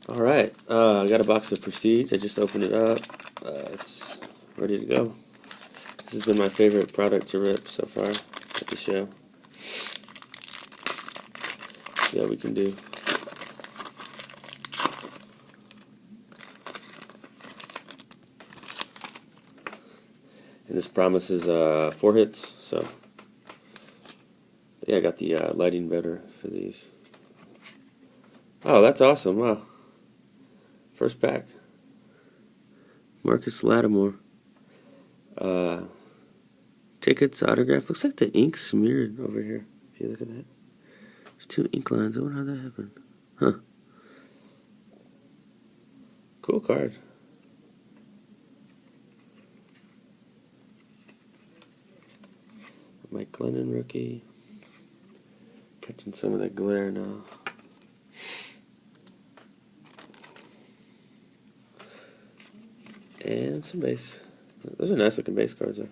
Alright, I got a box of Prestige. I just opened it up. It's ready to go. This has been my favorite product to rip so far at the show. See how we can do. And this promises 4 hits, so yeah, I got the lighting better for these. Oh, that's awesome! Wow, first pack. Marcus Lattimore. Tickets, autograph. Looks like the ink smeared over here. If you look at that, there's 2 ink lines. I wonder how that happened. Huh. Cool card. Mike Glennon rookie. Catching some of that glare now. And some base. Those are nice looking base cards though.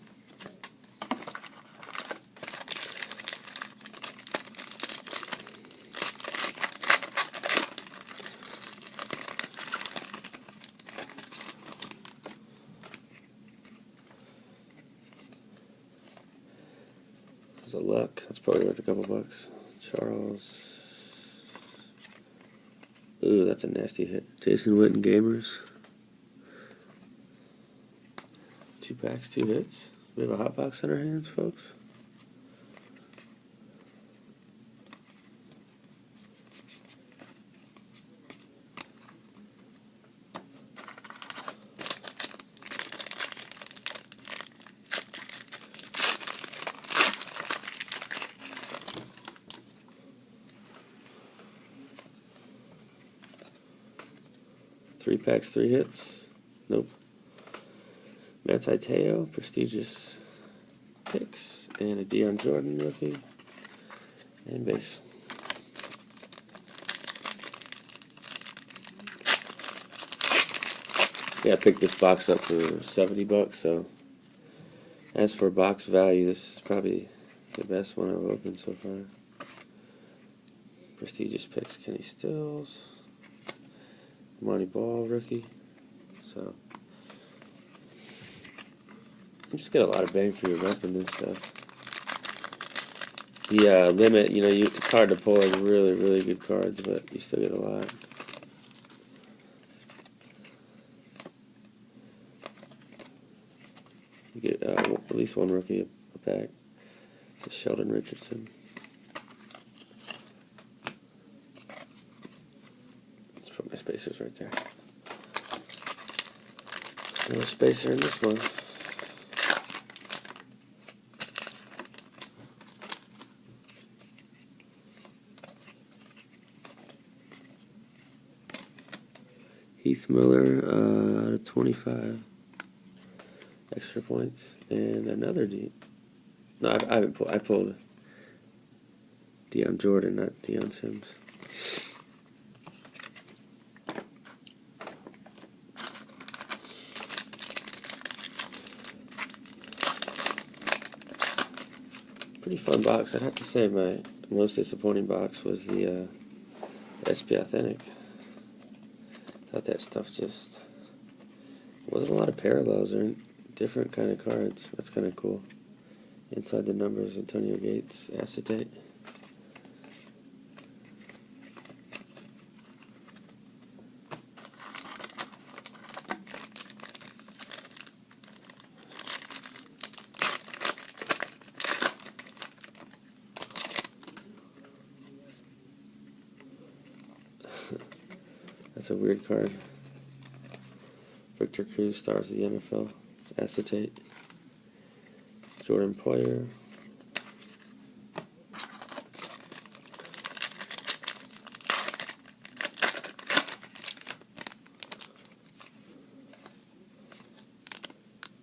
There's a luck. That's probably worth a couple bucks. Charles. Ooh, that's a nasty hit. Jason Witten Gamers. 2 packs, 2 hits. We have a hot box in our hands, folks. Three packs, 3 hits. Nope. Manti Te'o, prestigious picks, and a Deion Jordan rookie, and base. Yeah, I picked this box up for 70 bucks, so as for box value, this is probably the best one I've opened so far. Prestigious picks, Kenny Stills, Monty Ball rookie, so you just get a lot of bang for your buck in this stuff. The limit, you know, it's hard to pull like really, really good cards, but you still get a lot. You get at least 1 rookie a pack. It's Sheldon Richardson. Let's put my spacers right there. No spacer in this one. Heath Miller out of 25 extra points, and another D. No, I haven't pulled. I pulled Deion Jordan, not Deion Sims. Pretty fun box. I'd have to say my most disappointing box was the SP Authentic. Thought that stuff just wasn't a lot of parallels or different kind of cards. That's kind of cool. Inside the numbers, Antonio Gates acetate. That's a weird card. Victor Cruz, stars of the NFL, acetate. Jordan Poyer.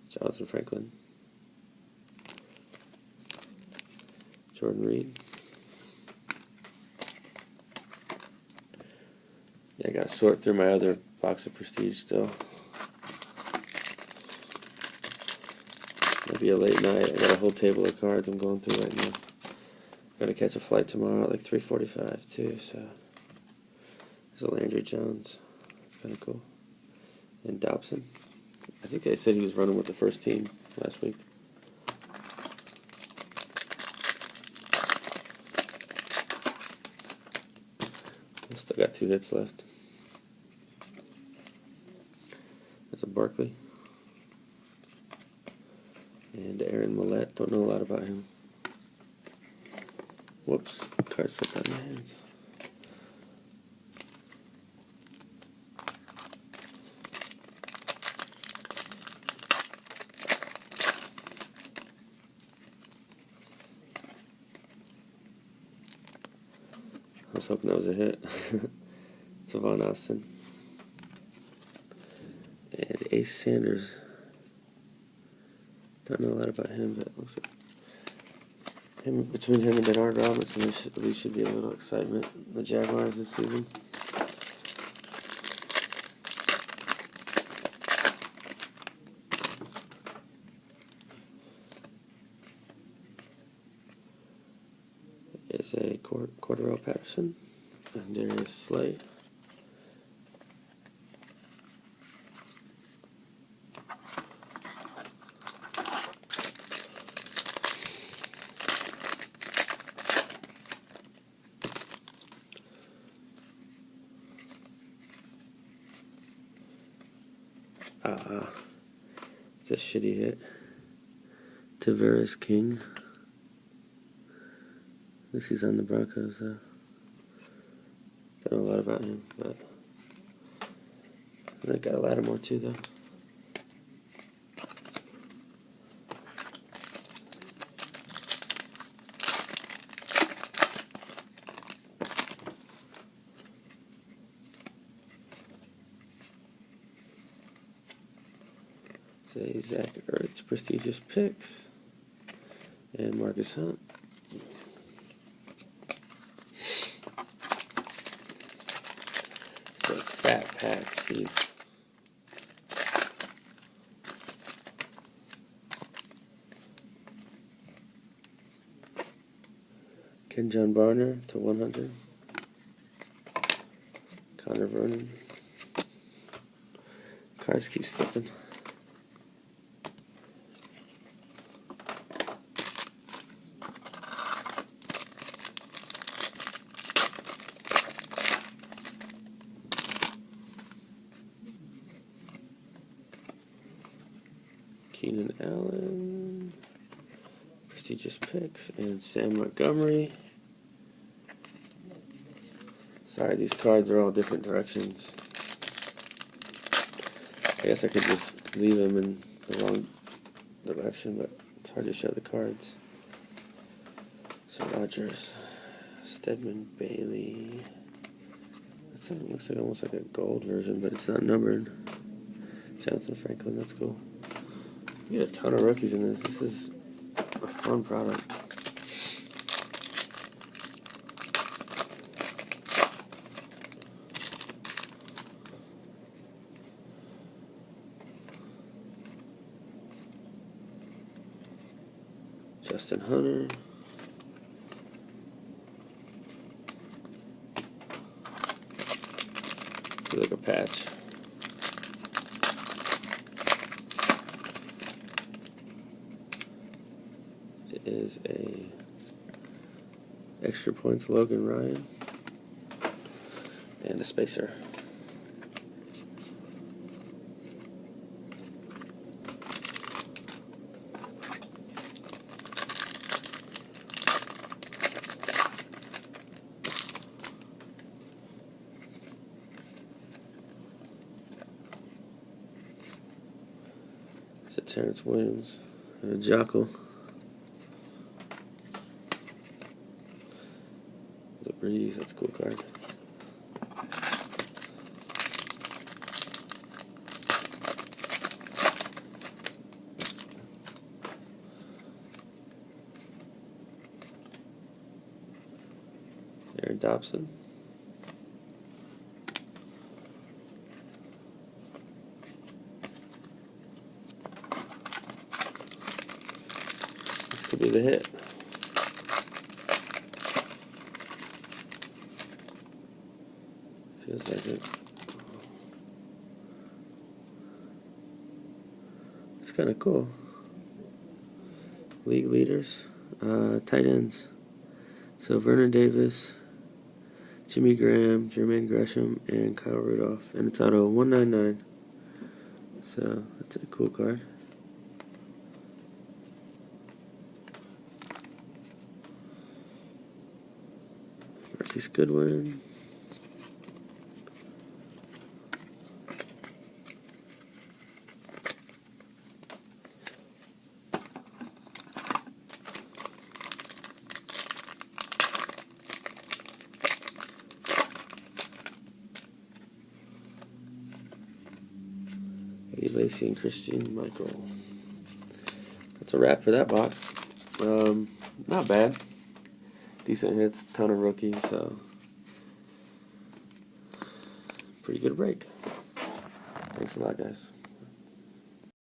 Jonathan Franklin. Jordan Reed. Yeah, I gotta sort through my other box of Prestige still. It'll be a late night. I got a whole table of cards I'm going through right now. Gotta catch a flight tomorrow at like 3:45 too, so there's a Landry Jones. kind of cool. And Dobson. I think they said he was running with the first team last week. Still got 2 hits left. There's a Barkley. And Aaron Millette. Don't know a lot about him. Whoops. Card slipped out of my hands. I was hoping that was a hit. Tavon Austin. And Ace Sanders. Don't know a lot about him, but it looks like between him and Bernard Robinson, there at least should be a little excitement in the Jaguars this season. There's a Cordero Patterson and Darius Slay. It's a shitty hit. Tavares King. At least he's on the Broncos, though. Don't know a lot about him, but they got a Lattimore too, though. Say Zach Ertz, Prestigious Picks, and Marcus Hunt. So fat packs. Geez. Ken John Barner to 100. Connor Vernon. Cards keep slipping. Keenan Allen, Prestigious Picks, and Sam Montgomery. Sorry, these cards are all different directions. I guess I could just leave them in the wrong direction, but it's hard to show the cards. So Rodgers, Stedman, Bailey. That looks like almost like a gold version, but it's not numbered. Jonathan Franklin, that's cool. You get a ton of rookies in this. This is a fun product. Justin Hunter. Looks like a patch. Is a extra points Logan Ryan and a spacer. It's a Terrence Williams and a Jackal. Breeze, that's a cool card. Aaron Dobson. This could be the hit. Feels like it. It's kind of cool. League leaders, tight ends. So Vernon Davis, Jimmy Graham, Jermaine Gresham, and Kyle Rudolph. And it's auto 199. So that's a cool card. Marquise Goodwin. Eddie Lacy and Christine Michael. That's a wrap for that box. Not bad. Decent hits, ton of rookies, so pretty good break. Thanks a lot, guys.